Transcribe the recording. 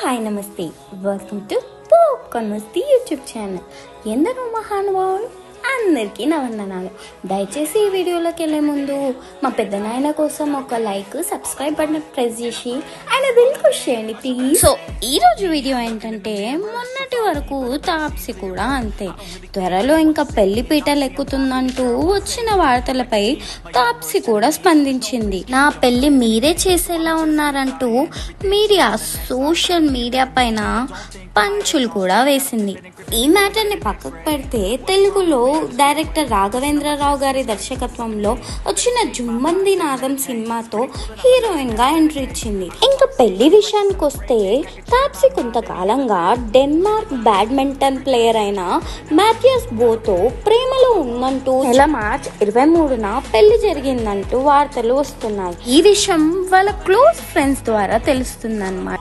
Hi నమస్తే, welcome to popcorn Masti YouTube channel. ఎందరో మహానుభావులు అందరికీ నా వందనాలు. దయచేసి ఈ వీడియోలోకి వెళ్ళే ముందు మా పెద్ద నాయన కోసం ఒక లైక్, సబ్స్క్రైబ్ బటన్ ప్రెస్ చేసి ఆయన దిల్ ఖుష్ చేయండి ప్లీజ్. సో ఈరోజు వీడియో ఏంటంటే, మొన్నటి వరకు తాప్సి కూడా అంతే, త్వరలో ఇంకా పెళ్లి పీటలు ఎక్కుతుందంటూ వచ్చిన వార్తలపై తాప్సి కూడా స్పందించింది. నా పెళ్లి మీరే చేసేలా ఉన్నారంటూ మీడియా, సోషల్ మీడియా పైన పంచులు కూడా వేసింది. ఈ మ్యాటర్ని పక్కకు పెడితే, తెలుగులో డైరెక్టర్ రాఘవేంద్రరావు గారి దర్శకత్వంలో వచ్చిన జుమ్మంది నాదం సినిమాతో హీరోయిన్ గా ఎంట్రీ ఇచ్చింది. ఇంకా పెళ్లి విషయానికి వస్తే, తాప్సి కొంతకాలంగా డెన్మార్క్ బ్యాడ్మింటన్ ప్లేయర్ అయిన మ్యాథ్యూస్ బోతో ప్రేమలో ఉందంటూ నెల మార్చ్ 23న పెళ్లి జరిగిందంటూ వార్తలు వస్తున్నాయి. ఈ విషయం వాళ్ళ క్లోజ్ ఫ్రెండ్స్ ద్వారా తెలుస్తుందన్నమాట.